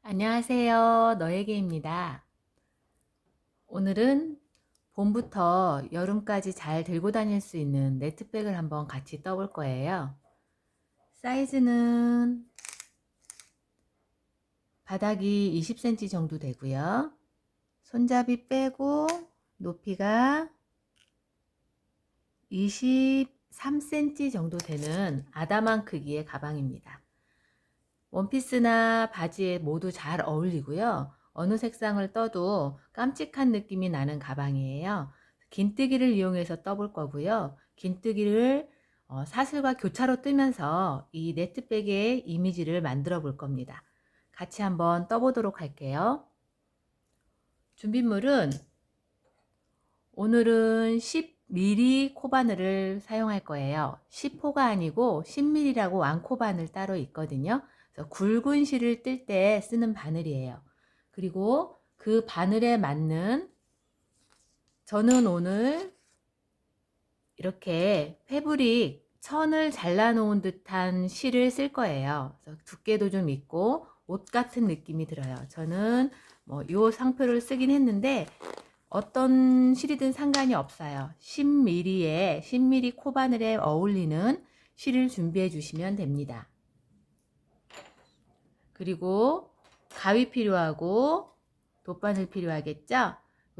안녕하세요. 너에게입니다. 오늘은 봄부터 여름까지 잘 들고 다닐 수 있는 네트백을 한번 같이 떠볼 거예요. 사이즈는 바닥이 20cm 정도 되고요. 손잡이 빼고 높이가 23cm 정도 되는 아담한 크기의 가방입니다. 원피스나 바지에 모두 잘 어울리고요. 어느 색상을 떠도 깜찍한 느낌이 나는 가방이에요. 긴뜨기를 이용해서 떠볼 거고요. 긴뜨기를 사슬과 교차로 뜨면서 이 네트백의 이미지를 만들어 볼 겁니다. 같이 한번 떠보도록 할게요. 준비물은 오늘은 10mm 코바늘을 사용할 거예요. 10호가 아니고 10mm라고 왕코바늘 따로 있거든요. 그래서 굵은 실을 뜰 때 쓰는 바늘이에요. 그리고 그 바늘에 맞는, 저는 오늘 이렇게 패브릭 천을 잘라 놓은 듯한 실을 쓸 거예요. 그래서 두께도 좀 있고 옷 같은 느낌이 들어요. 저는 요 상표를 쓰긴 했는데 어떤 실이든 상관이 없어요. 10mm에 10mm 코바늘에 어울리는 실을 준비해 주시면 됩니다. 그리고 가위 필요하고 돗바늘 필요하겠죠?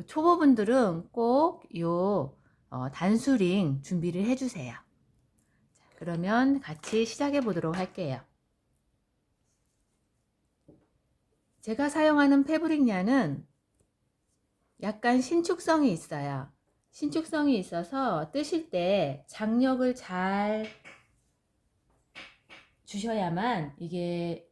초보분들은 꼭 요 단수링 준비를 해 주세요. 그러면 같이 시작해 보도록 할게요. 제가 사용하는 패브릭 냐는 약간 신축성이 있어요. 신축성이 있어서 뜨실 때 장력을 잘 주셔야만 이게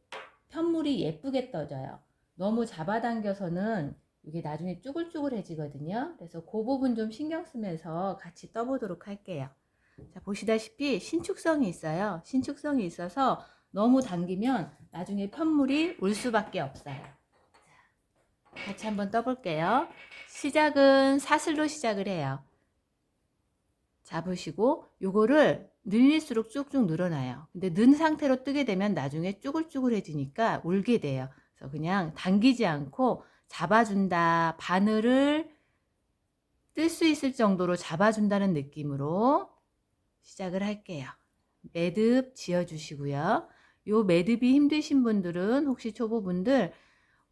편물이 예쁘게 떠져요. 너무 잡아당겨서는 이게 나중에 쭈글쭈글해지거든요. 그래서 그 부분 좀 신경 쓰면서 같이 떠보도록 할게요. 자, 보시다시피 신축성이 있어요. 신축성이 있어서 너무 당기면 나중에 편물이 올 수밖에 없어요. 같이 한번 떠볼게요. 시작은 사슬로 시작을 해요. 잡으시고 요거를 늘릴수록 쭉쭉 늘어나요. 근데 는 상태로 뜨게 되면 나중에 쭈글쭈글해지니까 울게 돼요. 그래서 그냥 당기지 않고 잡아준다. 바늘을 뜰 수 있을 정도로 잡아준다는 느낌으로 시작을 할게요. 매듭 지어주시고요. 요 매듭이 힘드신 분들은 혹시 초보분들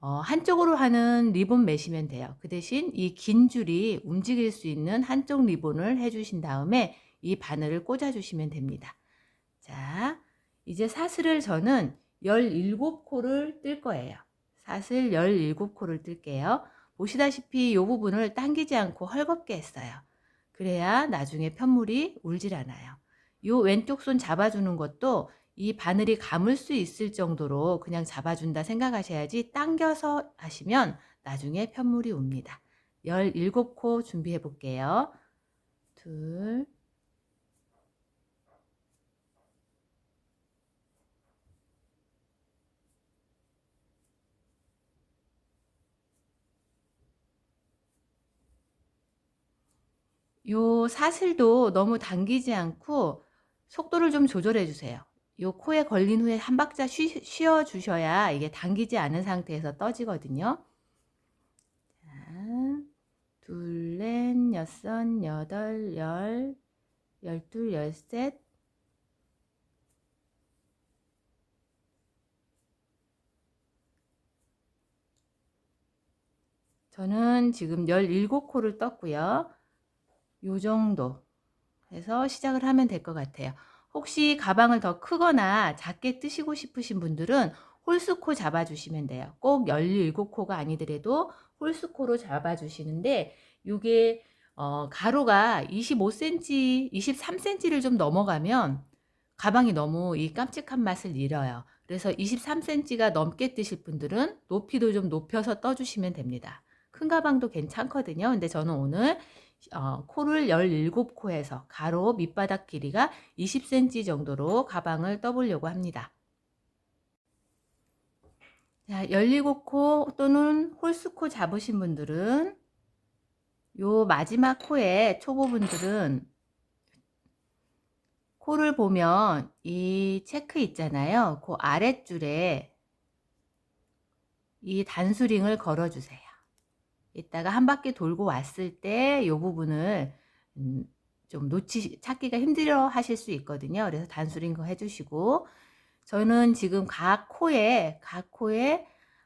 한쪽으로 하는 리본 매시면 돼요. 그 대신 이 긴 줄이 움직일 수 있는 한쪽 리본을 해주신 다음에 이 바늘을 꽂아 주시면 됩니다. 자, 이제 사슬을 저는 17코를 뜰 거예요. 사슬 17코를 뜰게요. 보시다시피 이 부분을 당기지 않고 헐겁게 했어요. 그래야 나중에 편물이 울질 않아요. 이 왼쪽 손 잡아주는 것도 이 바늘이 감을 수 있을 정도로 그냥 잡아준다 생각하셔야지 당겨서 하시면 나중에 편물이 웁니다. 17코 준비해 볼게요. 둘, 요 사슬도 너무 당기지 않고 속도를 좀 조절해 주세요. 요 코에 걸린 후에 한 박자 쉬어 주셔야 이게 당기지 않은 상태에서 떠지거든요. 자, 둘, 넷, 여섯, 여덟, 열, 열둘, 열셋. 저는 지금 17코를 떴고요. 요 정도 해서 시작을 하면 될 것 같아요. 혹시 가방을 더 크거나 작게 뜨시고 싶으신 분들은 홀수코 잡아주시면 돼요. 꼭 17코가 아니더라도 홀수코로 잡아주시는데 이게 가로가 25cm, 23cm를 좀 넘어가면 가방이 너무 이 깜찍한 맛을 잃어요. 그래서 23cm가 넘게 뜨실 분들은 높이도 좀 높여서 떠주시면 됩니다. 큰 가방도 괜찮거든요. 근데 저는 오늘 코를 17코에서 가로 밑바닥 길이가 20cm 정도로 가방을 떠보려고 합니다. 자, 17코 또는 홀수코 잡으신 분들은 요 마지막 코에 초보분들은 코를 보면 이 체크 있잖아요. 그 아랫줄에 이 단수링을 걸어 주세요. 이따가 한 바퀴 돌고 왔을 때 이 부분을 좀 찾기가 힘들어 하실 수 있거든요. 그래서 단수링 해주시고, 저는 지금 각 코에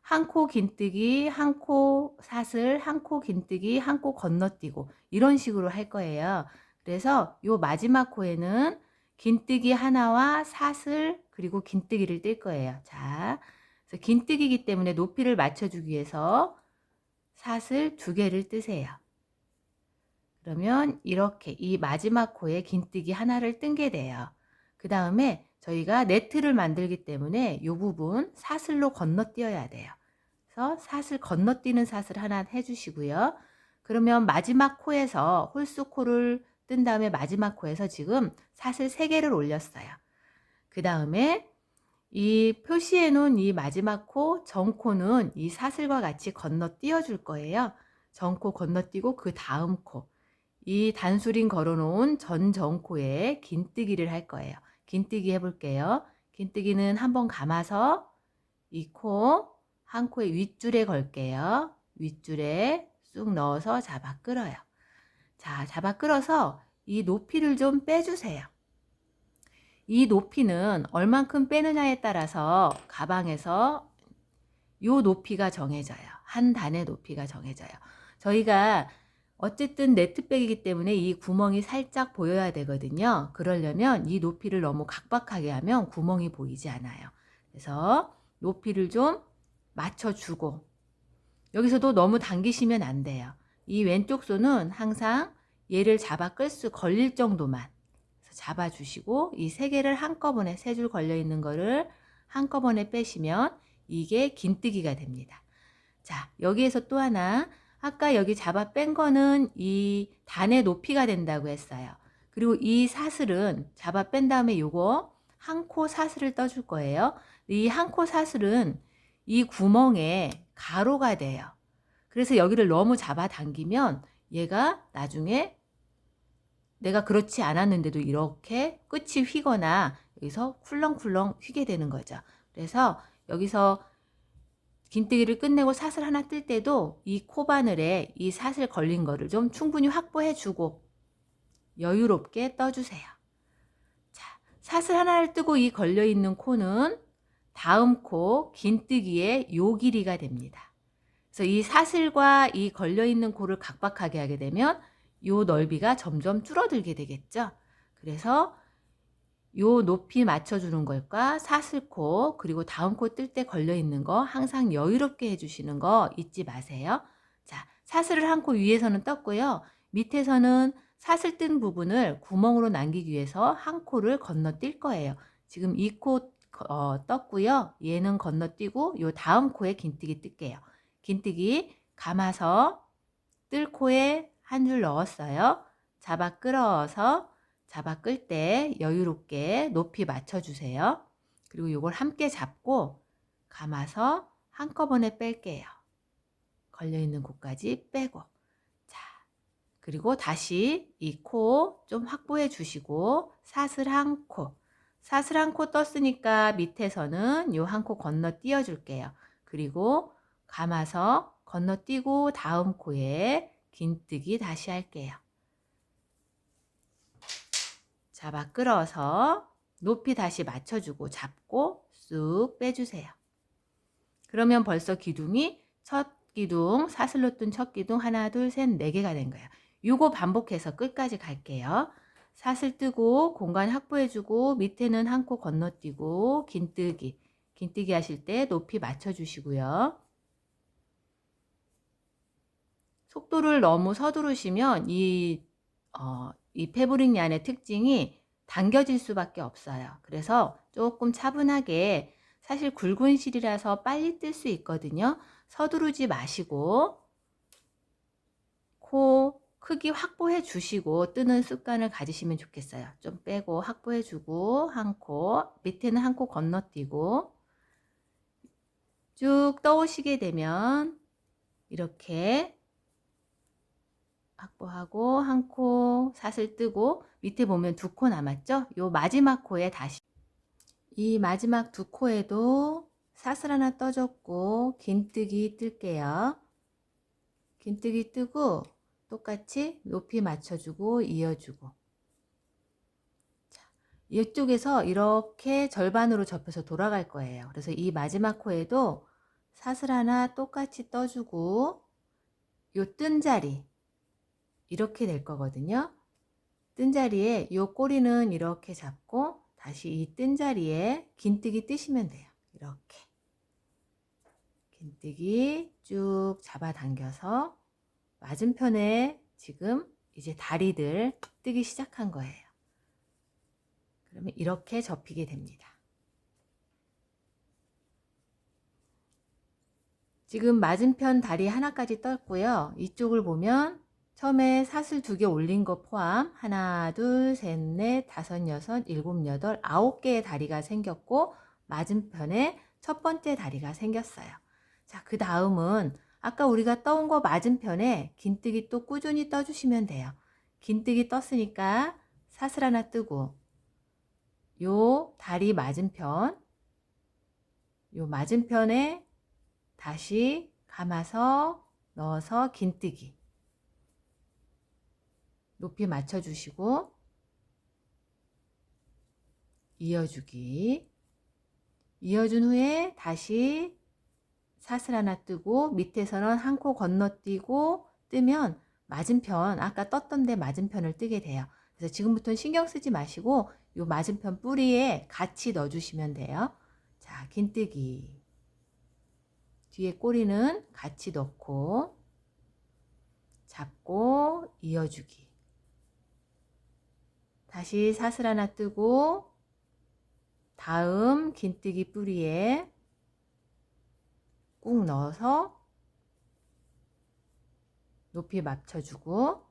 한 코 긴뜨기, 한 코 사슬, 한 코 긴뜨기, 한 코 건너뛰고 이런 식으로 할 거예요. 그래서 요 마지막 코에는 긴뜨기 하나와 사슬 그리고 긴뜨기를 뜰 거예요. 자, 그래서 긴뜨기이기 때문에 높이를 맞춰주기 위해서 사슬 2개를 뜨세요. 그러면 이렇게 이 마지막 코에 긴뜨기 하나를 뜬게 돼요. 그 다음에 저희가 네트를 만들기 때문에 이 부분 사슬로 건너뛰어야 돼요. 그래서 사슬 건너뛰는 사슬 하나 해주시고요. 그러면 마지막 코에서 홀수코를 뜬 다음에 마지막 코에서 지금 사슬 3개를 올렸어요. 그 다음에 이 표시해 놓은 이 마지막 코, 정코는 이 사슬과 같이 건너뛰어 줄 거예요. 정코 건너뛰고 그 다음 코, 이 단수링 걸어 놓은 정코에 긴뜨기를 할 거예요. 긴뜨기 해볼게요. 긴뜨기는 한번 감아서 이 코, 한 코의 윗줄에 걸게요. 윗줄에 쑥 넣어서 잡아 끌어요. 자, 잡아 끌어서 이 높이를 좀 빼주세요. 이 높이는 얼만큼 빼느냐에 따라서 가방에서 요 높이가 정해져요. 한 단의 높이가 정해져요. 저희가 어쨌든 네트백이기 때문에 이 구멍이 살짝 보여야 되거든요. 그러려면 이 높이를 너무 각박하게 하면 구멍이 보이지 않아요. 그래서 높이를 좀 맞춰주고, 여기서도 너무 당기시면 안 돼요. 이 왼쪽 손은 항상 얘를 잡아 끌 수 걸릴 정도만 잡아주시고, 이 3개를 한꺼번에 3줄 걸려 있는 거를 한꺼번에 빼시면 이게 긴뜨기가 됩니다. 자, 여기에서 또 하나, 아까 여기 잡아 뺀 거는 이 단의 높이가 된다고 했어요. 그리고 이 사슬은 잡아 뺀 다음에 요거 한 코 사슬을 떠줄 거예요. 이 한 코 사슬은 이 구멍에 가로가 돼요. 그래서 여기를 너무 잡아 당기면 얘가 나중에 내가 그렇지 않았는데도 이렇게 끝이 휘거나 여기서 쿨렁쿨렁 휘게 되는 거죠. 그래서 여기서 긴뜨기를 끝내고 사슬 하나 뜰 때도 이 코바늘에 이 사슬 걸린 거를 좀 충분히 확보해 주고 여유롭게 떠주세요. 자, 사슬 하나를 뜨고 이 걸려 있는 코는 다음 코 긴뜨기의 요 길이가 됩니다. 그래서 이 사슬과 이 걸려 있는 코를 각박하게 하게 되면 요 넓이가 점점 줄어들게 되겠죠. 그래서 요 높이 맞춰주는 것과 사슬코 그리고 다음 코 뜰 때 걸려 있는 거 항상 여유롭게 해주시는 거 잊지 마세요. 자, 사슬을 한 코 위에서는 떴고요. 밑에서는 사슬 뜬 부분을 구멍으로 남기기 위해서 한 코를 건너뛸 거예요. 지금 이 코 떴고요. 얘는 건너뛰고 요 다음 코에 긴뜨기 뜰게요. 긴뜨기 감아서 뜰 코에 한 줄 넣었어요. 잡아 끌어서 잡아 끌 때 여유롭게 높이 맞춰주세요. 그리고 이걸 함께 잡고 감아서 한꺼번에 뺄게요. 걸려있는 곳까지 빼고. 자, 그리고 다시 이 코 좀 확보해 주시고 사슬 한 코. 사슬 한 코 떴으니까 밑에서는 요 한 코 건너뛰어 줄게요. 그리고 감아서 건너뛰고 다음 코에 긴뜨기 다시 할게요. 잡아 끌어서 높이 다시 맞춰주고 잡고 쑥 빼주세요. 그러면 벌써 기둥이 첫 기둥, 사슬로 뜬 첫 기둥 하나, 둘, 셋, 4개가 된 거예요. 요거 반복해서 끝까지 갈게요. 사슬 뜨고 공간 확보해주고 밑에는 한 코 건너뛰고 긴뜨기. 긴뜨기 하실 때 높이 맞춰주시고요. 속도를 너무 서두르시면 이 패브릭 얀의 특징이 당겨질 수밖에 없어요. 그래서 조금 차분하게, 사실 굵은 실이라서 빨리 뜰 수 있거든요. 서두르지 마시고 코 크기 확보해 주시고 뜨는 습관을 가지시면 좋겠어요. 좀 빼고 확보해 주고 한 코, 밑에는 한 코 건너뛰고 쭉 떠오시게 되면 이렇게 확보하고 한 코 사슬 뜨고 밑에 보면 2코 남았죠? 요 마지막 코에 다시 이 마지막 2코에도 사슬 하나 떠줬고 긴뜨기 뜰게요. 긴뜨기 뜨고 똑같이 높이 맞춰주고 이어주고, 자, 이쪽에서 이렇게 절반으로 접혀서 돌아갈 거예요. 그래서 이 마지막 코에도 사슬 하나 똑같이 떠주고 요 뜬 자리 이렇게 될 거거든요. 뜬 자리에 요 꼬리는 이렇게 잡고 다시 이 뜬 자리에 긴뜨기 뜨시면 돼요. 이렇게 긴뜨기 쭉 잡아당겨서 맞은편에 지금 이제 다리들 뜨기 시작한 거예요. 그러면 이렇게 접히게 됩니다. 지금 맞은편 다리 하나까지 떴고요. 이쪽을 보면 처음에 사슬 2개 올린 거 포함 하나, 둘, 셋, 넷, 다섯, 여섯, 일곱, 여덟, 9개의 다리가 생겼고 맞은편에 첫 번째 다리가 생겼어요. 자, 그 다음은 아까 우리가 떠온 거 맞은편에 긴뜨기 또 꾸준히 떠주시면 돼요. 긴뜨기 떴으니까 사슬 하나 뜨고 요 다리 맞은편, 요 맞은편에 다시 감아서 넣어서 긴뜨기 높이 맞춰주시고 이어주기, 이어준 후에 다시 사슬 하나 뜨고 밑에서는 한 코 건너뛰고 뜨면 맞은편, 아까 떴던 데 맞은편을 뜨게 돼요. 그래서 지금부터는 신경 쓰지 마시고 요 맞은편 뿌리에 같이 넣어주시면 돼요. 자, 긴뜨기 뒤에 꼬리는 같이 넣고 잡고 이어주기, 다시 사슬 하나 뜨고 다음 긴뜨기 뿌리에 꾹 넣어서 높이 맞춰주고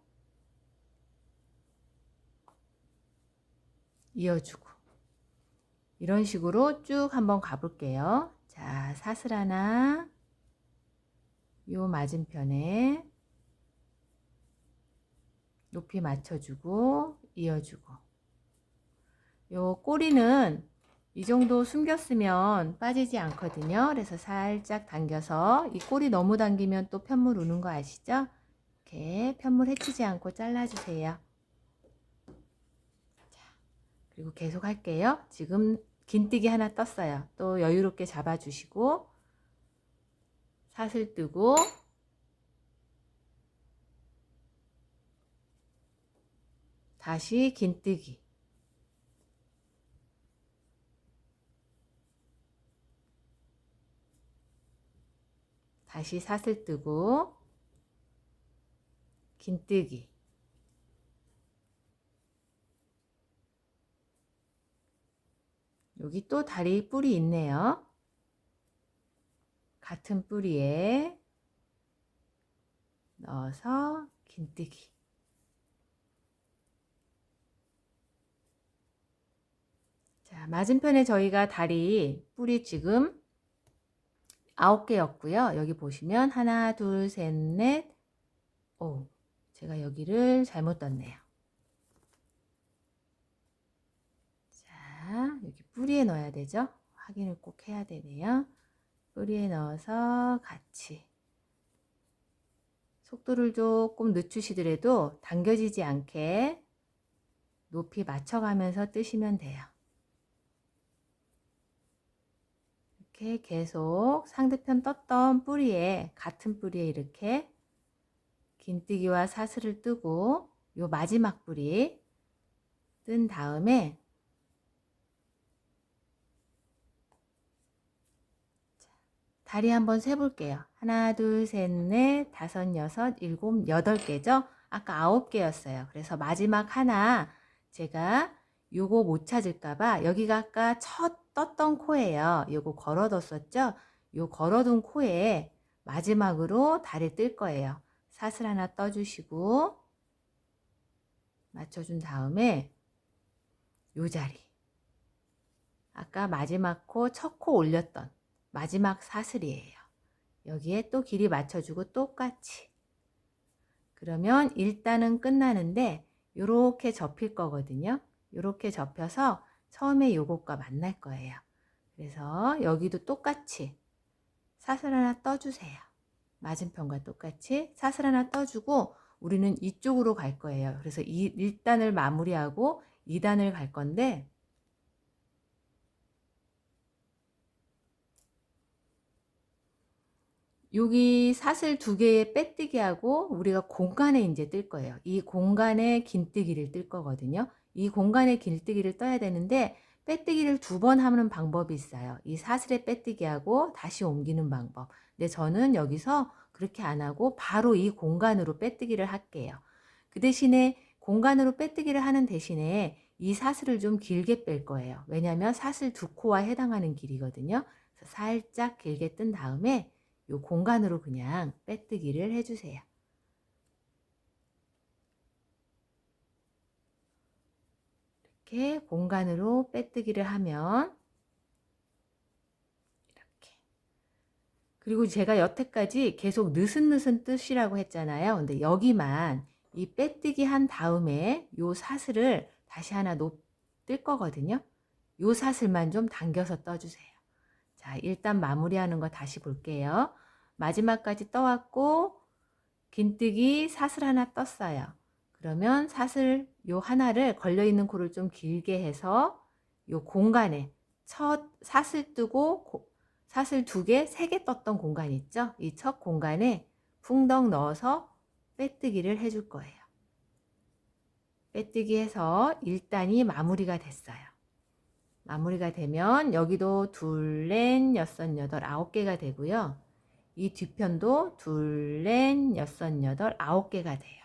이어주고, 이런 식으로 쭉 한번 가볼게요. 자, 사슬 하나 요 맞은편에 높이 맞춰주고 이어주고, 요 꼬리는 이 정도 숨겼으면 빠지지 않거든요. 그래서 살짝 당겨서, 이 꼬리 너무 당기면 또 편물 우는 거 아시죠? 이렇게 편물 해치지 않고 잘라주세요. 자, 그리고 계속 할게요. 지금 긴뜨기 하나 떴어요. 또 여유롭게 잡아주시고 사슬 뜨고 다시 긴뜨기, 다시 사슬 뜨고 긴뜨기, 여기 또 다리 뿔이 있네요. 같은 뿌리에 넣어서 긴뜨기, 자, 맞은편에 저희가 다리 뿔이 지금 9개였고요. 여기 보시면 하나, 둘, 셋, 넷, 오, 제가 여기를 잘못 떴네요. 자, 여기 뿌리에 넣어야 되죠. 확인을 꼭 해야 되네요. 뿌리에 넣어서 같이 속도를 조금 늦추시더라도 당겨지지 않게 높이 맞춰가면서 뜨시면 돼요. 이렇게 계속 상대편 떴던 뿌리에, 같은 뿌리에 이렇게 긴뜨기와 사슬을 뜨고 요 마지막 뿌리 뜬 다음에 다리 한번 세볼게요. 하나, 둘, 셋, 넷, 다섯, 여섯, 일곱, 8개죠? 아까 9개였어요. 그래서 마지막 하나 제가 요거 못 찾을까봐, 여기가 아까 첫 떴던 코예요. 요거 걸어뒀었죠? 요 걸어둔 코에 마지막으로 다리 뜰 거예요. 사슬 하나 떠주시고 맞춰준 다음에 요 자리, 아까 마지막 코, 첫 코 올렸던 마지막 사슬이에요. 여기에 또 길이 맞춰주고 똑같이, 그러면 일단은 끝나는데 요렇게 접힐 거거든요. 요렇게 접혀서 처음에 요것과 만날 거예요. 그래서 여기도 똑같이 사슬 하나 떠주세요. 맞은편과 똑같이 사슬 하나 떠주고 우리는 이쪽으로 갈 거예요. 그래서 1단을 마무리하고 2단을 갈 건데, 여기 사슬 2개의 빼뜨기 하고 우리가 공간에 이제 뜰 거예요. 이 공간에 긴뜨기를 뜰 거거든요. 이 공간에 긴뜨기를 떠야 되는데 빼뜨기를 2번 하는 방법이 있어요. 이 사슬에 빼뜨기 하고 다시 옮기는 방법. 근데 저는 여기서 그렇게 안 하고 바로 이 공간으로 빼뜨기를 할게요. 그 대신에 공간으로 빼뜨기를 하는 대신에 이 사슬을 좀 길게 뺄 거예요. 왜냐하면 사슬 2코와 해당하는 길이거든요. 그래서 살짝 길게 뜬 다음에 이 공간으로 그냥 빼뜨기를 해주세요. 이렇게 공간으로 빼뜨기를 하면 이렇게. 그리고 제가 여태까지 계속 느슨느슨 뜨시라고 했잖아요. 근데 여기만 이 빼뜨기 한 다음에 이 사슬을 다시 하나 뜰 거거든요. 이 사슬만 좀 당겨서 떠주세요. 자, 일단 마무리하는 거 다시 볼게요. 마지막까지 떠왔고 긴뜨기 사슬 하나 떴어요. 그러면 사슬 요 하나를 걸려있는 코를 좀 길게 해서 요 공간에 첫 사슬 뜨고 사슬 2개, 3개 떴던 공간 있죠? 이 첫 공간에 풍덩 넣어서 빼뜨기를 해줄 거예요. 빼뜨기 해서 1단이 마무리가 됐어요. 마무리가 되면 여기도 둘, 넷, 여섯, 여덟, 9개가 되고요. 이 뒤편도 둘, 넷, 여섯, 여덟, 9개가 돼요.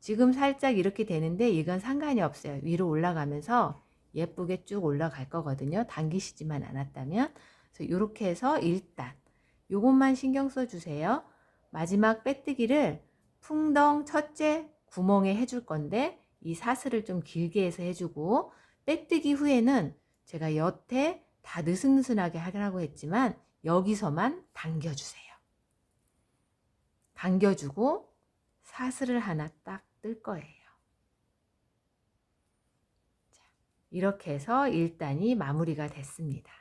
지금 살짝 이렇게 되는데 이건 상관이 없어요. 위로 올라가면서 예쁘게 쭉 올라갈 거거든요. 당기시지만 않았다면. 그래서 이렇게 해서 1단. 요것만 신경 써주세요. 마지막 빼뜨기를 풍덩 첫째 구멍에 해줄 건데 이 사슬을 좀 길게 해서 해주고, 빼뜨기 후에는 제가 여태 다 느슨느슨하게 하라고 했지만 여기서만 당겨주세요. 당겨주고 사슬을 하나 딱 뜰 거예요. 자, 이렇게 해서 1단이 마무리가 됐습니다.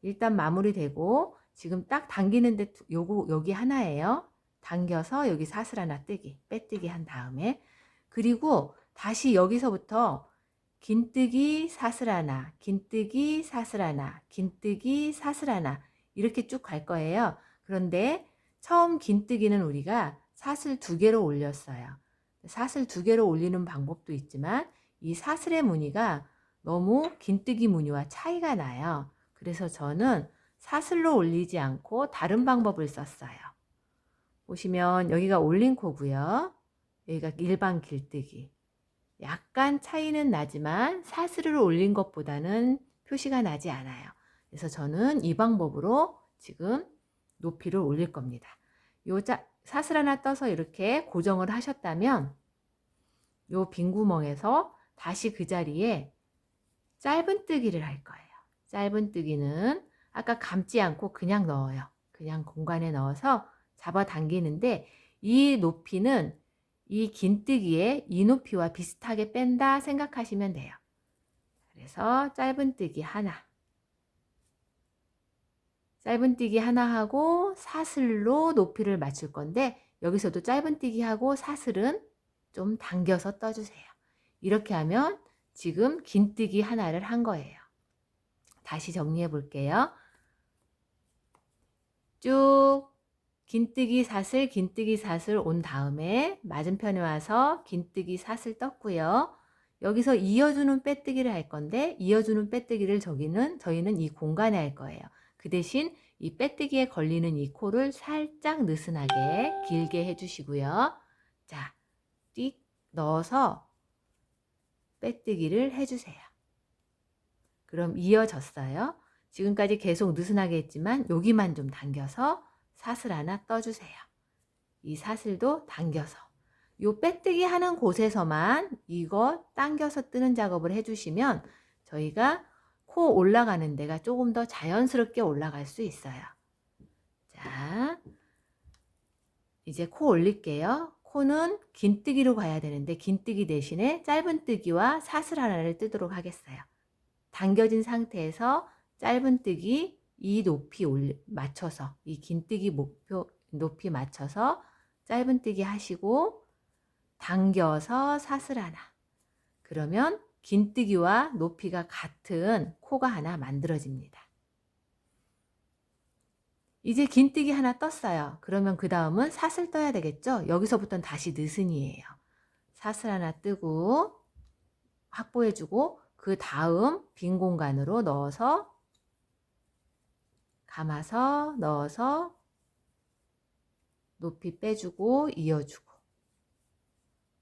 1단 마무리되고 지금 딱 당기는데 여기 하나예요. 당겨서 여기 사슬 하나 뜨기, 빼뜨기 한 다음에, 그리고 다시 여기서부터 긴뜨기 사슬 하나, 긴뜨기 사슬 하나, 긴뜨기 사슬 하나 이렇게 쭉 갈 거예요. 그런데 처음 긴뜨기는 우리가 사슬 2개로 올렸어요. 사슬 2개로 올리는 방법도 있지만 이 사슬의 무늬가 너무 긴뜨기 무늬와 차이가 나요. 그래서 저는 사슬로 올리지 않고 다른 방법을 썼어요. 보시면 여기가 올린 코고요. 여기가 일반 길뜨기. 약간 차이는 나지만 사슬을 올린 것보다는 표시가 나지 않아요. 그래서 저는 이 방법으로 지금 높이를 올릴 겁니다. 요 사슬 하나 떠서 이렇게 고정을 하셨다면 요 빈 구멍에서 다시 그 자리에 짧은뜨기를 할 거예요. 짧은뜨기는 아까 감지 않고 그냥 넣어요. 그냥 공간에 넣어서 잡아당기는데 이 높이는 이 긴뜨기에 이 높이와 비슷하게 뺀다 생각하시면 돼요. 그래서 짧은뜨기 하나, 짧은뜨기 하나 하고 사슬로 높이를 맞출 건데 여기서도 짧은뜨기 하고 사슬은 좀 당겨서 떠주세요. 이렇게 하면 지금 긴뜨기 하나를 한 거예요. 다시 정리해 볼게요. 쭉 긴뜨기 사슬 온 다음에 맞은편에 와서 긴뜨기 사슬 떴고요. 여기서 이어주는 빼뜨기를 할 건데 이어주는 빼뜨기를 저희는 이 공간에 할 거예요. 그 대신 이 빼뜨기에 걸리는 이 코를 살짝 느슨하게 길게 해주시고요. 자, 띡 넣어서 빼뜨기를 해주세요. 그럼 이어졌어요. 지금까지 계속 느슨하게 했지만 여기만 좀 당겨서 사슬 하나 떠주세요. 이 사슬도 당겨서 요 빼뜨기 하는 곳에서만 이거 당겨서 뜨는 작업을 해주시면 저희가 코 올라가는 데가 조금 더 자연스럽게 올라갈 수 있어요. 자, 이제 코 올릴게요. 코는 긴뜨기로 가야 되는데 긴뜨기 대신에 짧은뜨기와 사슬 하나를 뜨도록 하겠어요. 당겨진 상태에서 짧은뜨기 이 높이 맞춰서, 이 긴뜨기 목표 높이 맞춰서 짧은뜨기 하시고 당겨서 사슬 하나. 그러면 긴뜨기와 높이가 같은 코가 하나 만들어집니다. 이제 긴뜨기 하나 떴어요. 그러면 그 다음은 사슬 떠야 되겠죠? 여기서부터는 다시 느슨이에요. 사슬 하나 뜨고 확보해주고 그 다음 빈 공간으로 넣어서 감아서 넣어서 높이 빼주고 이어주고,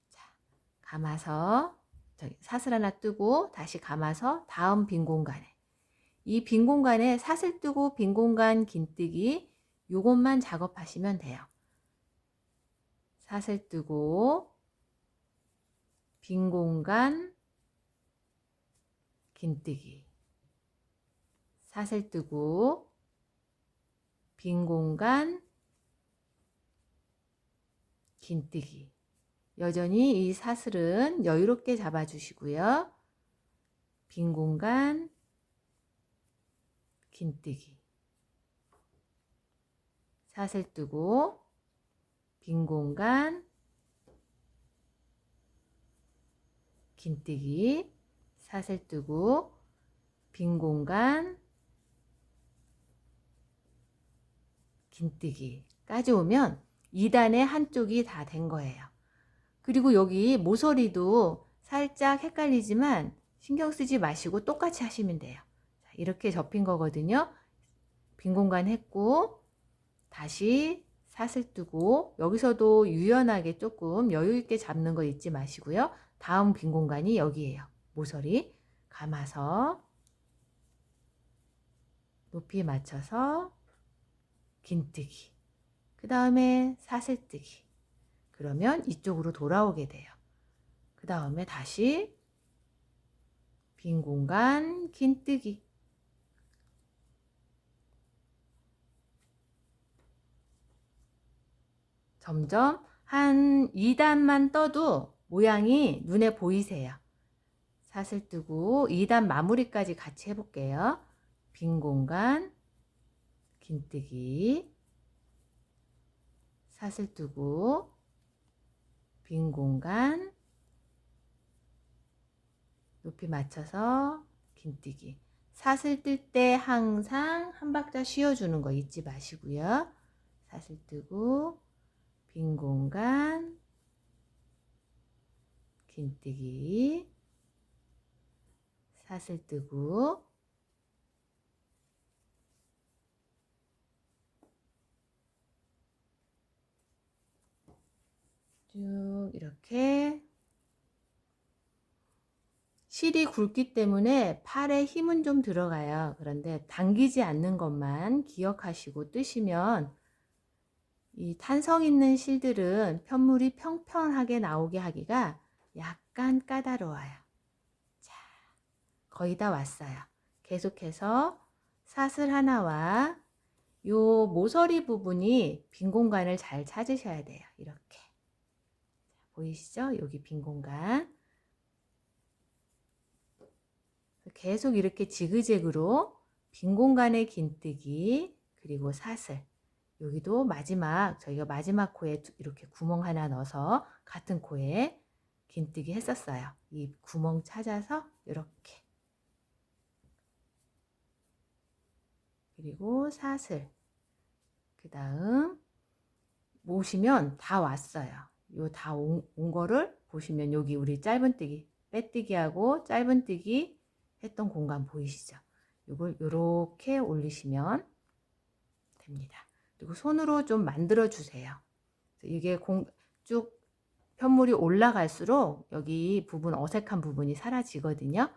자, 감아서 사슬 하나 뜨고 다시 감아서 다음 빈 공간에, 이 빈 공간에 사슬 뜨고 빈 공간 긴뜨기 요것만 작업하시면 돼요. 사슬 뜨고 빈 공간 긴뜨기, 사슬 뜨고 빈 공간 긴뜨기. 여전히 이 사슬은 여유롭게 잡아주시고요. 빈 공간 긴뜨기, 사슬 뜨고 빈 공간 긴뜨기, 사슬 뜨고 빈 공간 긴뜨기까지 오면 2단의 한쪽이 다 된 거예요. 그리고 여기 모서리도 살짝 헷갈리지만 신경 쓰지 마시고 똑같이 하시면 돼요. 이렇게 접힌 거거든요. 빈 공간 했고 다시 사슬 뜨고, 여기서도 유연하게 조금 여유 있게 잡는 거 잊지 마시고요. 다음 빈 공간이 여기에요. 모서리 감아서 높이 맞춰서 긴뜨기, 그 다음에 사슬 뜨기. 그러면 이쪽으로 돌아오게 돼요. 그 다음에 다시 빈 공간 긴뜨기, 점점 한 2단만 떠도 모양이 눈에 보이세요. 사슬 뜨고 2단 마무리까지 같이 해볼게요. 빈 공간 긴뜨기, 사슬 뜨고 빈 공간 높이 맞춰서 긴뜨기. 사슬 뜰 때 항상 한 박자 쉬어주는 거 잊지 마시고요. 사슬 뜨고 빈 공간 긴뜨기, 사슬 뜨고 쭉 이렇게. 실이 굵기 때문에 팔에 힘은 좀 들어가요. 그런데 당기지 않는 것만 기억하시고 뜨시면, 이 탄성 있는 실들은 편물이 평평하게 나오게 하기가 약간 까다로워요. 자, 거의 다 왔어요. 계속해서 사슬 하나와 요 모서리 부분이 빈 공간을 잘 찾으셔야 돼요. 이렇게. 보이시죠? 여기 빈 공간. 계속 이렇게 지그재그로 빈 공간에 긴뜨기, 그리고 사슬. 여기도 마지막, 저희가 마지막 코에 이렇게 구멍 하나 넣어서 같은 코에 긴뜨기 했었어요. 이 구멍 찾아서 이렇게. 그리고 사슬. 그 다음 보시면 다 왔어요. 요 다 온 거를 보시면 여기 우리 짧은뜨기, 빼뜨기하고 짧은뜨기 했던 공간 보이시죠? 요걸 요렇게 올리시면 됩니다. 그리고 손으로 좀 만들어 주세요. 이게 쭉 편물이 올라갈수록 여기 부분, 어색한 부분이 사라지거든요.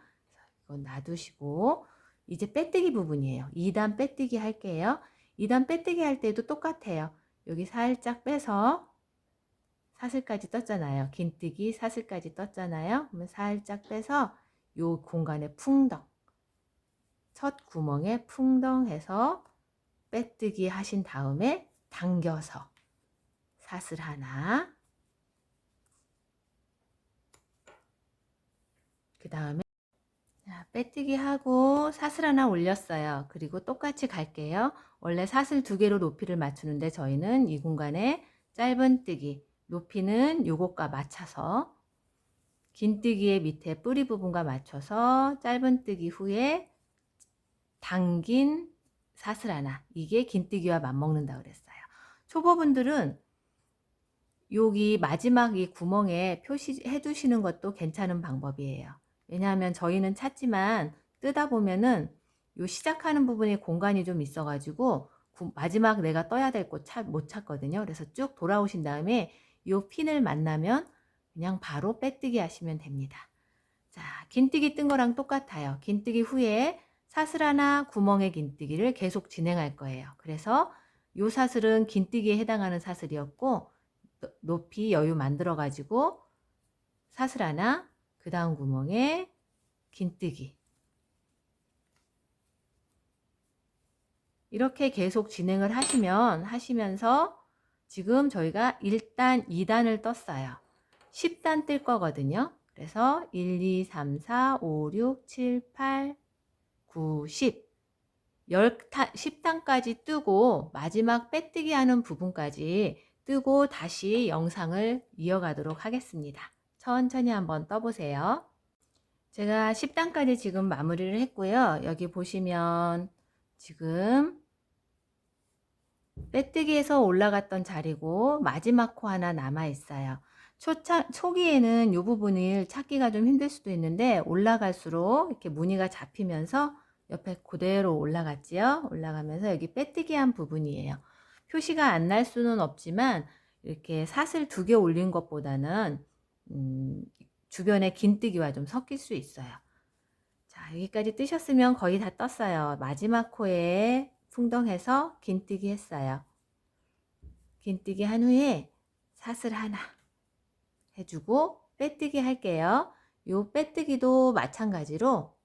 이건 놔두시고 이제 빼뜨기 부분이에요. 2단 빼뜨기 할게요. 2단 빼뜨기 할 때도 똑같아요. 여기 살짝 빼서 사슬까지 떴잖아요. 긴뜨기 사슬까지 떴잖아요. 그러면 살짝 빼서 요 공간에 풍덩, 첫 구멍에 풍덩해서 빼뜨기 하신 다음에 당겨서 사슬 하나, 그 다음에 자, 빼뜨기 하고 사슬 하나 올렸어요. 그리고 똑같이 갈게요. 원래 사슬 2개로 높이를 맞추는데 저희는 이 공간에 짧은뜨기, 높이는 요것과 맞춰서 긴뜨기의 밑에 뿌리 부분과 맞춰서 짧은뜨기 후에 당긴 사슬 하나, 이게 긴뜨기와 맞먹는다 그랬어요. 초보분들은 여기 마지막 이 구멍에 표시해 두시는 것도 괜찮은 방법이에요. 왜냐하면 저희는 찾지만 뜨다 보면은 요 시작하는 부분에 공간이 좀 있어 가지고 마지막 내가 떠야 될 곳 못 찾거든요. 그래서 쭉 돌아오신 다음에 요 핀을 만나면 그냥 바로 빼뜨기 하시면 됩니다. 자, 긴뜨기 뜬 거랑 똑같아요. 긴뜨기 후에 사슬 하나 구멍에 긴뜨기를 계속 진행할 거예요. 그래서 요 사슬은 긴뜨기에 해당하는 사슬이었고, 높이 여유 만들어 가지고 사슬 하나, 그 다음 구멍에 긴뜨기, 이렇게 계속 진행을 하시면서 지금 저희가 1단, 2단을 떴어요. 10단 뜰 거거든요. 그래서 1, 2, 3, 4, 5, 6, 7, 8, 9, 10 10단까지 뜨고 마지막 빼뜨기 하는 부분까지 뜨고 다시 영상을 이어가도록 하겠습니다. 천천히 한번 떠보세요. 제가 10단까지 지금 마무리를 했고요. 여기 보시면 지금 빼뜨기에서 올라갔던 자리고 마지막 코 하나 남아 있어요. 초기에는 이 부분을 찾기가 좀 힘들 수도 있는데 올라갈수록 이렇게 무늬가 잡히면서 옆에 그대로 올라갔지요. 올라가면서 여기 빼뜨기 한 부분이에요. 표시가 안 날 수는 없지만 이렇게 사슬 2개 올린 것보다는 주변에 긴뜨기와 좀 섞일 수 있어요. 자, 여기까지 뜨셨으면 거의 다 떴어요. 마지막 코에 풍덩해서 긴뜨기 했어요. 긴뜨기 한 후에 사슬 하나 해주고 빼뜨기 할게요. 요 빼뜨기도 마찬가지로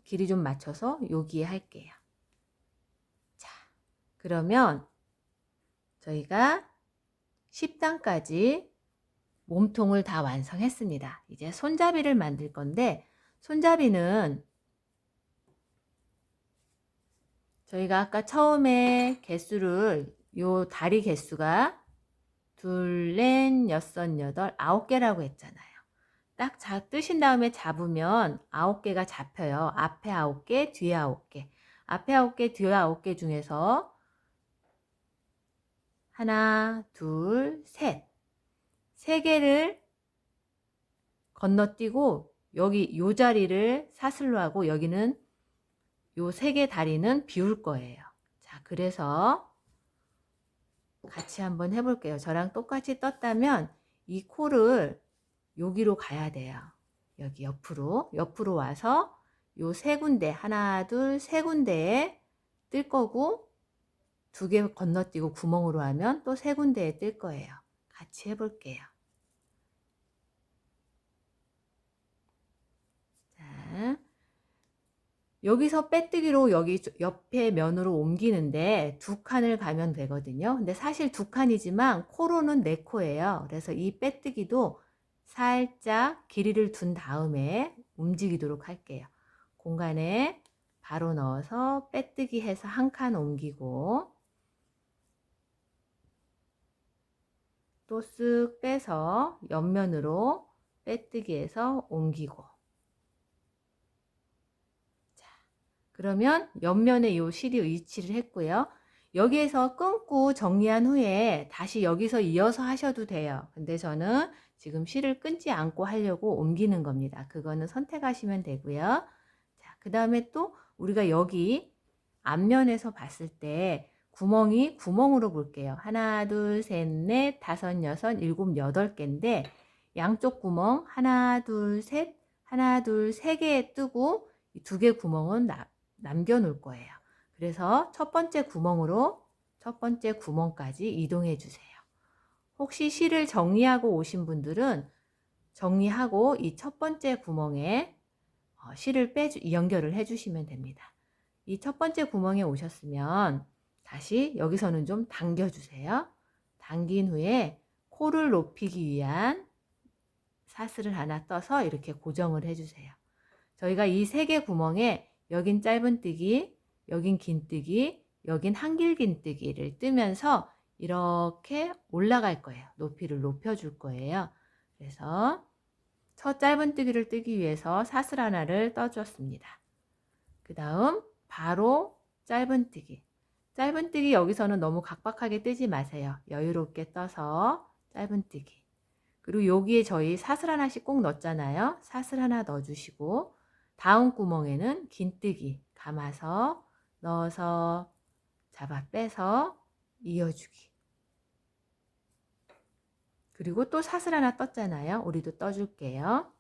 길이 좀 맞춰서 여기에 할게요. 자, 그러면 저희가 10단까지 몸통을 다 완성했습니다. 이제 손잡이를 만들 건데, 손잡이는 저희가 아까 처음에 개수를, 요 다리 개수가 둘, 넷, 여섯, 여덟, 9개라고 했잖아요. 딱 뜨신 다음에 잡으면 9개가 잡혀요. 앞에 9개, 뒤에 9개. 앞에 9개, 뒤에 9개 중에서 하나, 둘, 셋. 3개를 건너뛰고 여기 요 자리를 사슬로 하고 여기는 요 3개 다리는 비울 거예요. 자, 그래서 같이 한번 해볼게요. 저랑 똑같이 떴다면 이 코를 여기로 가야 돼요. 여기 옆으로 와서 요 3군데, 하나, 둘, 3군데에 뜰 거고 2개 건너뛰고 구멍으로 하면 또 3군데에 뜰 거예요. 같이 해볼게요. 자, 여기서 빼뜨기로 여기 옆에 면으로 옮기는데 2칸을 가면 되거든요. 근데 사실 2칸이지만 코로는 4코예요. 그래서 이 빼뜨기도 살짝 길이를 둔 다음에 움직이도록 할게요. 공간에 바로 넣어서 빼뜨기 해서 1칸 옮기고 또 쓱 빼서 옆면으로 빼뜨기해서 옮기고, 그러면 옆면에 요 실이 위치를 했고요. 여기에서 끊고 정리한 후에 다시 여기서 이어서 하셔도 돼요. 근데 저는 지금 실을 끊지 않고 하려고 옮기는 겁니다. 그거는 선택하시면 되고요. 자, 그 다음에 또 우리가 여기 앞면에서 봤을 때 구멍으로 볼게요. 하나, 둘, 셋, 넷, 다섯, 여섯, 일곱, 8개인데 양쪽 구멍 하나, 둘, 셋, 하나, 둘, 3개에 뜨고 2개 구멍은 남겨 놓을 거예요. 그래서 첫 번째 구멍까지 이동해 주세요. 혹시 실을 정리하고 오신 분들은 정리하고 이 첫 번째 구멍에 실을 연결을 해 주시면 됩니다. 이 첫 번째 구멍에 오셨으면 다시 여기서는 좀 당겨 주세요. 당긴 후에 코를 높이기 위한 사슬을 하나 떠서 이렇게 고정을 해 주세요. 저희가 이 3개 구멍에 여긴 짧은뜨기, 여긴 긴뜨기, 여긴 한길긴뜨기를 뜨면서 이렇게 올라갈 거예요. 높이를 높여줄 거예요. 그래서 첫 짧은뜨기를 뜨기 위해서 사슬 하나를 떠주었습니다. 그 다음 바로 짧은뜨기. 짧은뜨기 여기서는 너무 각박하게 뜨지 마세요. 여유롭게 떠서 짧은뜨기. 그리고 여기에 저희 사슬 하나씩 꼭 넣었잖아요. 사슬 하나 넣어주시고 다음 구멍에는 긴뜨기 감아서 넣어서 잡아 빼서 이어주기. 그리고 또 사슬 하나 떴잖아요. 우리도 떠줄게요.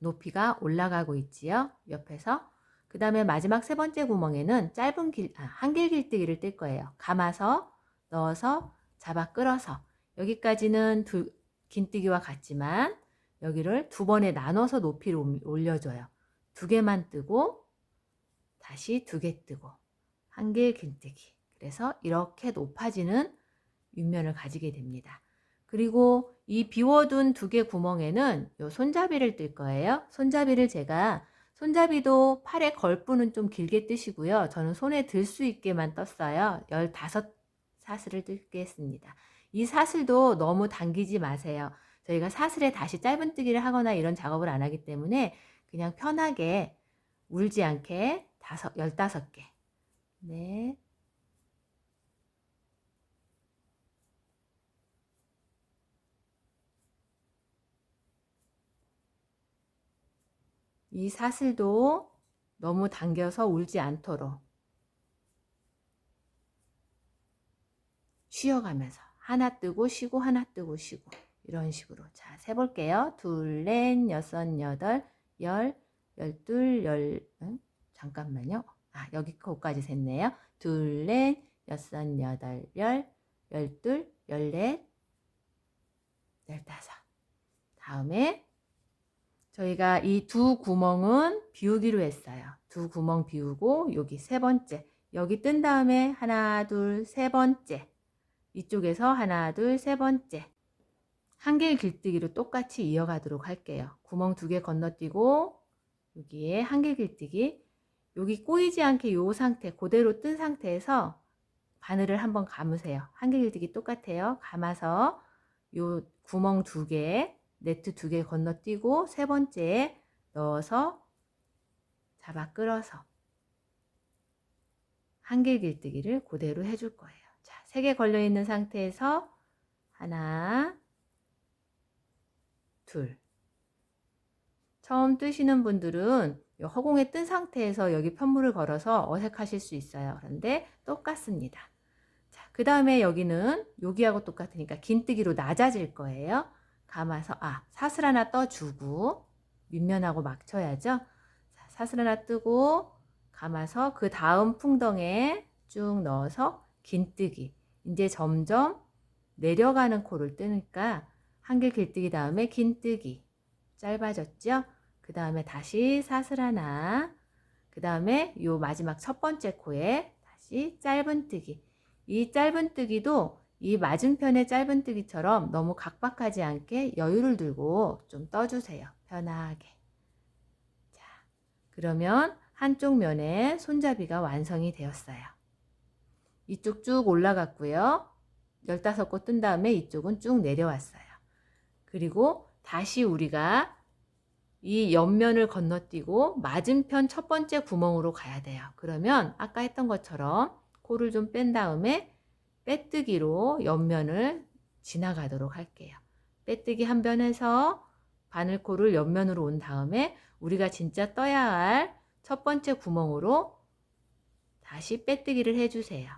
높이가 올라가고 있지요. 옆에서. 그 다음에 마지막 3번째 구멍에는 한길 길뜨기를 뜰 거예요. 감아서 넣어서 잡아 끌어서. 여기까지는 긴뜨기와 같지만 여기를 2번에 나눠서 높이를 올려줘요. 2개만 뜨고 다시 2개 뜨고 한길 긴뜨기. 그래서 이렇게 높아지는 윗면을 가지게 됩니다. 그리고 이 비워둔 2개 구멍에는 요 손잡이를 뜰 거예요. 손잡이도 팔에 걸 부는 좀 길게 뜨시고요. 저는 손에 들 수 있게만 떴어요. 15사슬을 뜰겠습니다. 이 사슬도 너무 당기지 마세요. 저희가 사슬에 다시 짧은뜨기를 하거나 이런 작업을 안 하기 때문에 그냥 편하게 울지 않게 15개. 네. 이 사슬도 너무 당겨서 울지 않도록 쉬어가면서 하나 뜨고 쉬고 하나 뜨고 쉬고 이런 식으로 자 세볼게요. 둘, 넷, 여섯, 여덟, 열, 열둘, 잠깐만요. 여기까지 셌네요. 둘, 넷, 여섯, 여덟, 열둘, 열넷, 열다섯. 다음에 저희가 이 2 구멍은 비우기로 했어요. 2 구멍 비우고 여기 3번째 여기 뜬 다음에 하나 둘 3번째 이쪽에서 하나 둘 3번째 한길 길뜨기로 똑같이 이어가도록 할게요. 구멍 2개 건너뛰고 여기에 한길 길뜨기 여기 꼬이지 않게 이 상태 그대로 뜬 상태에서 바늘을 한번 감으세요. 한길 길뜨기 똑같아요. 감아서 요 구멍 2개 네트 2개 건너뛰고 3번째에 넣어서 잡아 끌어서 한길 길뜨기를 그대로 해줄 거예요. 자, 3개 걸려 있는 상태에서 하나, 둘. 처음 뜨시는 분들은 허공에 뜬 상태에서 여기 편물을 걸어서 어색하실 수 있어요. 그런데 똑같습니다. 자, 그 다음에 여기는 여기하고 똑같으니까 긴뜨기로 낮아질 거예요. 감아서 사슬 하나 떠주고 윗면하고 막쳐야죠. 자, 사슬 하나 뜨고 감아서 그 다음 풍덩에 쭉 넣어서 긴뜨기. 이제 점점 내려가는 코를 뜨니까 한길 길뜨기 다음에 긴뜨기. 짧아졌죠? 그 다음에 다시 사슬 하나. 그 다음에 요 마지막 첫 번째 코에 다시 짧은뜨기. 이 짧은뜨기도 이 맞은편의 짧은뜨기처럼 너무 각박하지 않게 여유를 두고 좀 떠주세요. 편하게. 자, 그러면 한쪽 면에 손잡이가 완성이 되었어요. 이쪽 쭉 올라갔고요. 15코 뜬 다음에 이쪽은 쭉 내려왔어요. 그리고 다시 우리가 이 옆면을 건너뛰고 맞은편 첫 번째 구멍으로 가야 돼요. 그러면 아까 했던 것처럼 코를 좀 뺀 다음에 빼뜨기로 옆면을 지나가도록 할게요. 빼뜨기 한 번 해서 바늘코를 옆면으로 온 다음에 우리가 진짜 떠야 할 첫 번째 구멍으로 다시 빼뜨기를 해주세요.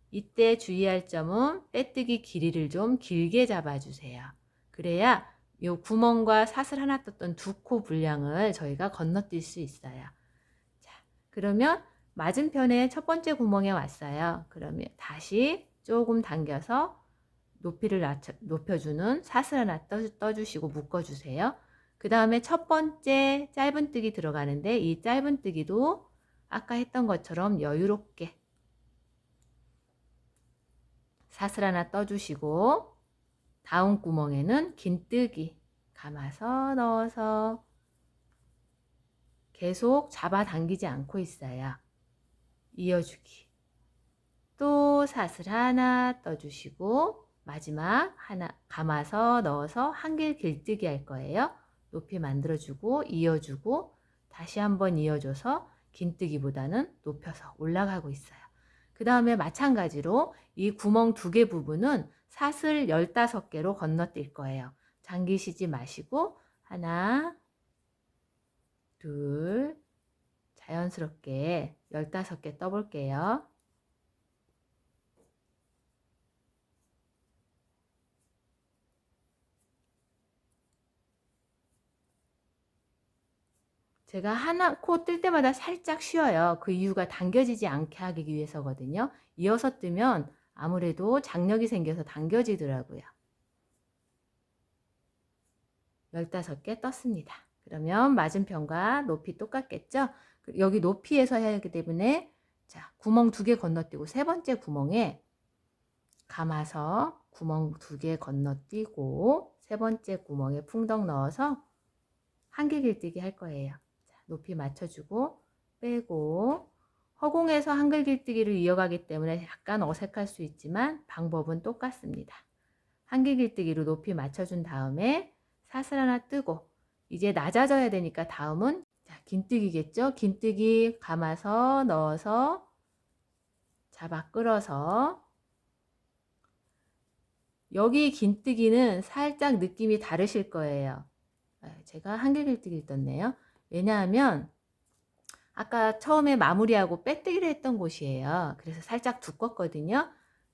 이때 주의할 점은 빼뜨기 길이를 좀 길게 잡아주세요. 그래야 이 구멍과 사슬 하나 떴던 2코 분량을 저희가 건너뛸 수 있어요. 자, 그러면 맞은편에 첫 번째 구멍에 왔어요. 그러면 다시 조금 당겨서 높이를 높여주는 사슬 하나 떠주시고 묶어주세요. 그 다음에 첫 번째 짧은뜨기 들어가는데 이 짧은뜨기도 아까 했던 것처럼 여유롭게 사슬 하나 떠주시고 다음 구멍에는 긴뜨기 감아서 넣어서 계속 잡아당기지 않고 있어요. 이어주기. 또 사슬 하나 떠주시고 마지막 하나 감아서 넣어서 한길 길뜨기 할 거예요. 높이 만들어주고 이어주고 다시 한번 이어줘서 긴뜨기보다는 높여서 올라가고 있어요. 그 다음에 마찬가지로 이 구멍 2개 부분은 사슬 15개로 건너뛸 거예요. 장기 쉬지 마시고 하나, 둘, 자연스럽게 15개 떠볼게요. 제가 하나 코 뜰 때마다 살짝 쉬어요. 그 이유가 당겨지지 않게 하기 위해서거든요. 이어서 뜨면 아무래도 장력이 생겨서 당겨지더라고요. 15개 떴습니다. 그러면 맞은편과 높이 똑같겠죠? 여기 높이에서 해야 하기 때문에 자, 구멍 2개 건너뛰고 세 번째 구멍에 감아서 구멍 2개 건너뛰고 세 번째 구멍에 풍덩 넣어서 한길 길뜨기 할 거예요. 자, 높이 맞춰주고 빼고 허공에서 한길 길뜨기를 이어가기 때문에 약간 어색할 수 있지만 방법은 똑같습니다. 한길 길뜨기로 높이 맞춰준 다음에 사슬 하나 뜨고 이제 낮아져야 되니까 다음은 자, 긴뜨기겠죠? 긴뜨기 감아서 넣어서 잡아 끌어서 여기 긴뜨기는 살짝 느낌이 다르실 거예요. 제가 한길 길뜨기를 떴네요. 왜냐하면 아까 처음에 마무리하고 빼뜨기를 했던 곳이에요. 그래서 살짝 두껍거든요.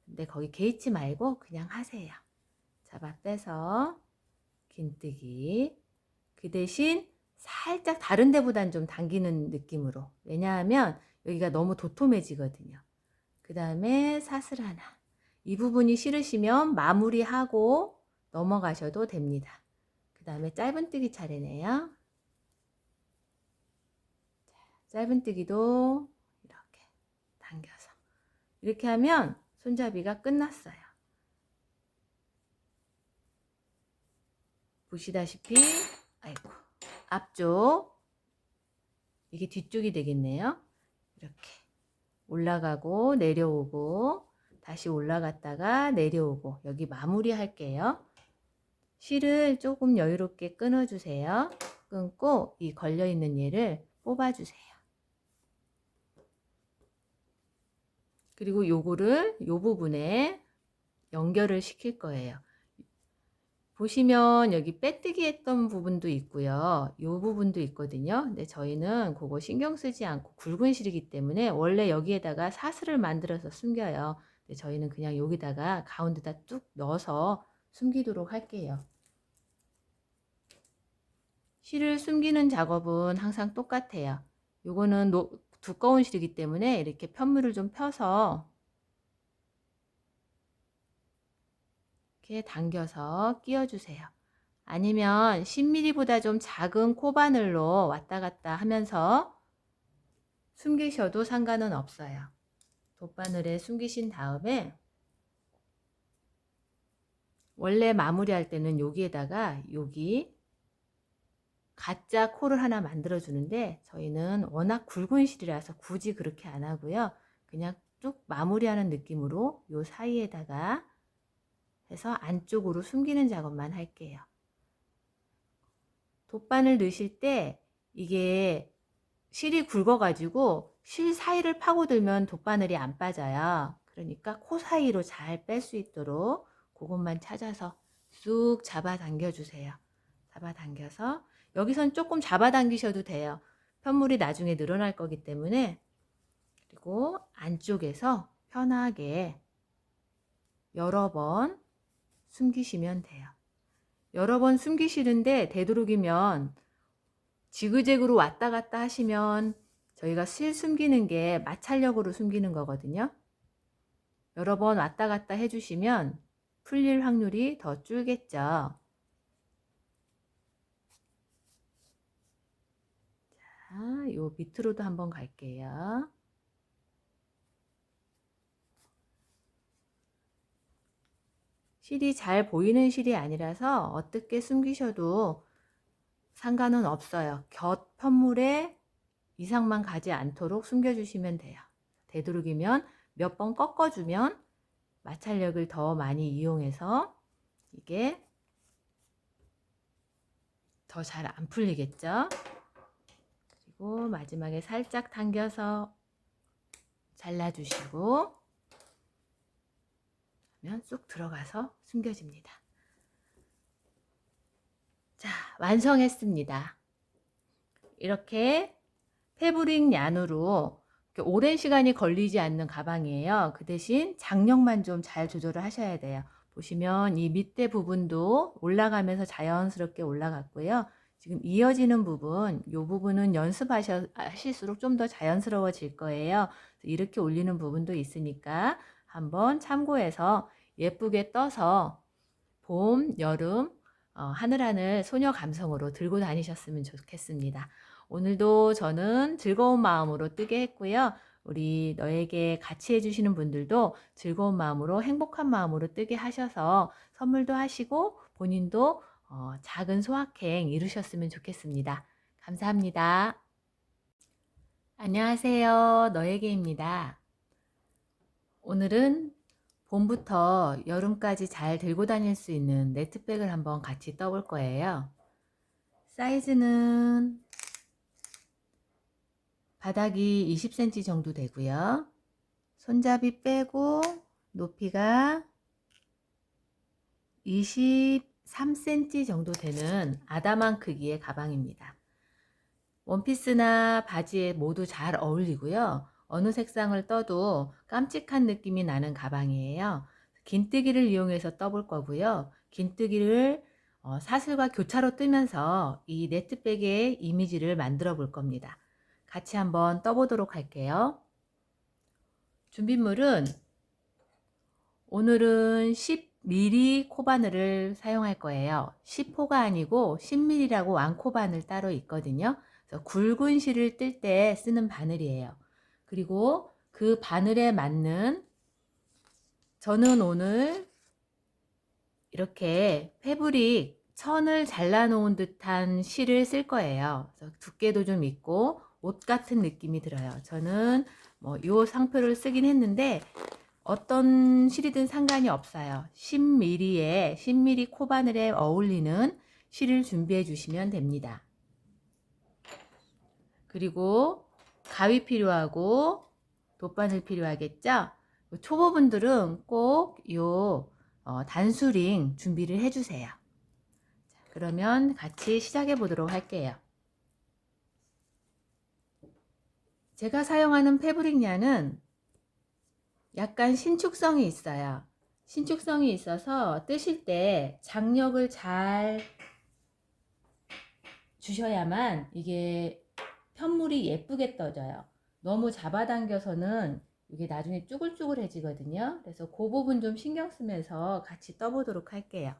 근데 거기 개의치 말고 그냥 하세요. 잡아 빼서 긴뜨기. 그 대신 살짝 다른 데보단 좀 당기는 느낌으로. 왜냐하면 여기가 너무 도톰해지거든요. 그 다음에 사슬 하나. 이 부분이 싫으시면 마무리하고 넘어가셔도 됩니다. 그 다음에 짧은뜨기 차례네요. 짧은뜨기도 이렇게 당겨서 이렇게 하면 손잡이가 끝났어요. 보시다시피 아이고 앞쪽 이게 뒤쪽이 되겠네요. 이렇게 올라가고 내려오고 다시 올라갔다가 내려오고 여기 마무리 할게요. 실을 조금 여유롭게 끊어주세요. 끊고 이 걸려있는 얘를 뽑아주세요. 그리고 요거를 요 부분에 연결을 시킬 거예요. 보시면 여기 빼뜨기 했던 부분도 있고요. 요 부분도 있거든요. 근데 저희는 그거 신경 쓰지 않고 굵은 실이기 때문에 원래 여기에다가 사슬을 만들어서 숨겨요. 근데 저희는 그냥 여기다가 가운데다 뚝 넣어서 숨기도록 할게요. 실을 숨기는 작업은 항상 똑같아요. 요거는 두꺼운 실이기 때문에 이렇게 편물을 좀 펴서 이렇게 당겨서 끼워주세요. 아니면 10mm보다 좀 작은 코바늘로 왔다 갔다 하면서 숨기셔도 상관은 없어요. 돗바늘에 숨기신 다음에 원래 마무리할 때는 여기에다가 여기 가짜 코를 하나 만들어 주는데 저희는 워낙 굵은 실이라서 굳이 그렇게 안 하고요. 그냥 쭉 마무리하는 느낌으로 요 사이에다가 해서 안쪽으로 숨기는 작업만 할게요. 돗바늘 넣으실 때 이게 실이 굵어 가지고 실 사이를 파고들면 돗바늘이 안 빠져요. 그러니까 코 사이로 잘 뺄 수 있도록 그것만 찾아서 쑥 잡아당겨 주세요. 잡아당겨서 여기선 조금 잡아당기셔도 돼요. 편물이 나중에 늘어날 거기 때문에. 그리고 안쪽에서 편하게 여러 번 숨기시면 돼요. 여러 번 숨기시는데 되도록이면 지그재그로 왔다 갔다 하시면 저희가 실 숨기는 게 마찰력으로 숨기는 거거든요. 여러 번 왔다 갔다 해주시면 풀릴 확률이 더 줄겠죠. 자, 요 밑으로도 한번 갈게요. 실이 잘 보이는 실이 아니라서 어떻게 숨기셔도 상관은 없어요. 곁 편물에 이상만 가지 않도록 숨겨주시면 돼요. 되도록이면 몇 번 꺾어주면 마찰력을 더 많이 이용해서 이게 더 잘 안 풀리겠죠. 그리고 마지막에 살짝 당겨서 잘라주시고 하면 쑥 들어가서 숨겨집니다. 자, 완성했습니다. 이렇게 패브릭 얀으로 오랜 시간이 걸리지 않는 가방이에요. 그 대신 장력만 좀 잘 조절을 하셔야 돼요. 보시면 이 밑에 부분도 올라가면서 자연스럽게 올라갔고요. 지금 이어지는 부분, 이 부분은 연습하실수록 좀 더 자연스러워질 거예요. 이렇게 올리는 부분도 있으니까 한번 참고해서 예쁘게 떠서 봄, 여름, 하늘하늘 소녀 감성으로 들고 다니셨으면 좋겠습니다. 오늘도 저는 즐거운 마음으로 뜨게 했고요. 우리 너에게 같이 해주시는 분들도 즐거운 마음으로 행복한 마음으로 뜨게 하셔서 선물도 하시고 본인도 작은 소확행 이루셨으면 좋겠습니다. 감사합니다. 안녕하세요. 너에게입니다. 오늘은 봄부터 여름까지 잘 들고 다닐 수 있는 네트백을 한번 같이 떠볼 거예요. 사이즈는 바닥이 20cm 정도 되고요. 손잡이 빼고 높이가 23cm 정도 되는 아담한 크기의 가방입니다. 원피스나 바지에 모두 잘 어울리고요. 어느 색상을 떠도 깜찍한 느낌이 나는 가방이에요. 긴뜨기를 이용해서 떠볼 거고요. 긴뜨기를 사슬과 교차로 뜨면서 이 네트백의 이미지를 만들어 볼 겁니다. 같이 한번 떠보도록 할게요. 준비물은 오늘은 10mm 코바늘을 사용할 거예요. 10호가 아니고 10mm라고 왕코바늘 따로 있거든요. 그래서 굵은 실을 뜰 때 쓰는 바늘이에요. 그리고 그 바늘에 맞는 저는 오늘 이렇게 패브릭 천을 잘라 놓은 듯한 실을 쓸 거예요. 그래서 두께도 좀 있고 옷 같은 느낌이 들어요. 저는 이 상표를 쓰긴 했는데 어떤 실이든 상관이 없어요. 10mm 코바늘에 어울리는 실을 준비해 주시면 됩니다. 그리고 가위 필요하고 돗바늘 필요하겠죠? 초보분들은 꼭 요 단수링 준비를 해 주세요. 자, 그러면 같이 시작해 보도록 할게요. 제가 사용하는 패브릭 얀은 약간 신축성이 있어요. 신축성이 있어서 뜨실 때 장력을 잘 주셔야만 이게 편물이 예쁘게 떠져요. 너무 잡아당겨서는 이게 나중에 쭈글쭈글해지거든요. 그래서 그 부분 좀 신경 쓰면서 같이 떠보도록 할게요.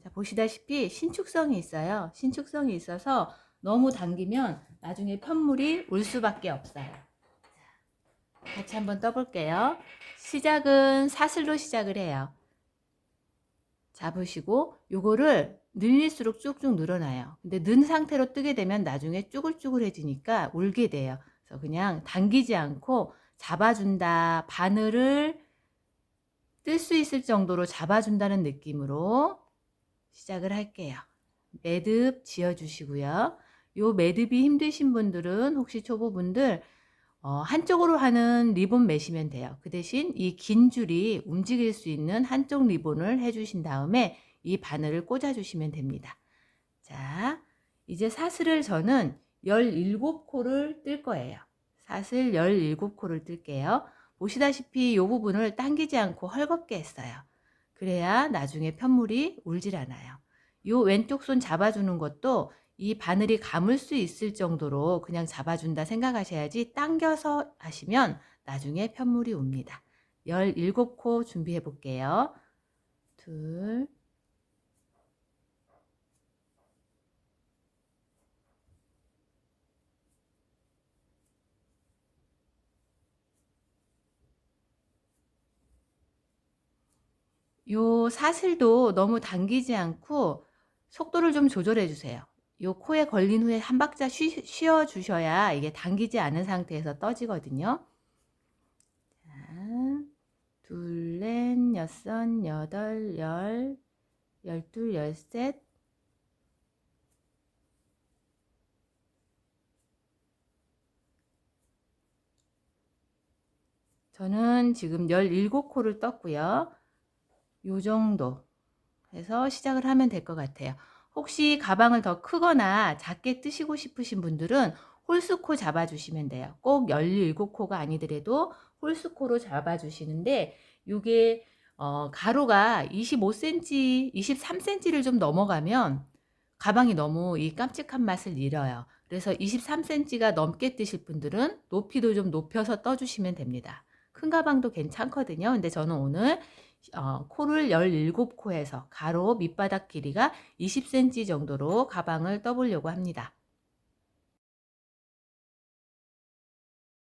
자, 보시다시피 신축성이 있어요. 신축성이 있어서 너무 당기면 나중에 편물이 올 수밖에 없어요. 같이 한번 떠볼게요. 시작은 사슬로 시작을 해요. 잡으시고 요거를 늘릴수록 쭉쭉 늘어나요. 근데 는 상태로 뜨게 되면 나중에 쭈글쭈글해지니까 울게 돼요. 그래서 그냥 당기지 않고 잡아준다. 바늘을 뜰 수 있을 정도로 잡아준다는 느낌으로 시작을 할게요. 매듭 지어주시고요. 요 매듭이 힘드신 분들은 혹시 초보분들 한쪽으로 하는 리본 매시면 돼요. 그 대신 이 긴 줄이 움직일 수 있는 한쪽 리본을 해주신 다음에 이 바늘을 꽂아주시면 됩니다. 자, 이제 사슬을 저는 17코를 뜰 거예요. 사슬 17코를 뜰게요. 보시다시피 이 부분을 당기지 않고 헐겁게 했어요. 그래야 나중에 편물이 울질 않아요. 이 왼쪽 손 잡아주는 것도 이 바늘이 감을 수 있을 정도로 그냥 잡아준다 생각하셔야지 당겨서 하시면 나중에 편물이 옵니다. 17코 준비해 볼게요. 둘, 요 사슬도 너무 당기지 않고 속도를 좀 조절해 주세요. 요 코에 걸린 후에 한 박자 쉬어 주셔야 이게 당기지 않은 상태에서 떠지거든요. 자, 둘, 넷, 여섯, 여덟, 열, 열둘, 열셋. 저는 지금 17코를 떴고요. 요 정도 해서 시작을 하면 될 것 같아요. 혹시 가방을 더 크거나 작게 뜨시고 싶으신 분들은 홀수코 잡아주시면 돼요. 꼭 17코가 아니더라도 홀수코로 잡아주시는데 요게 가로가 25cm, 23cm를 좀 넘어가면 가방이 너무 이 깜찍한 맛을 잃어요. 그래서 23cm가 넘게 뜨실 분들은 높이도 좀 높여서 떠주시면 됩니다. 큰 가방도 괜찮거든요. 근데 저는 오늘 코를 17코에서 가로 밑바닥 길이가 20cm 정도로 가방을 떠보려고 합니다.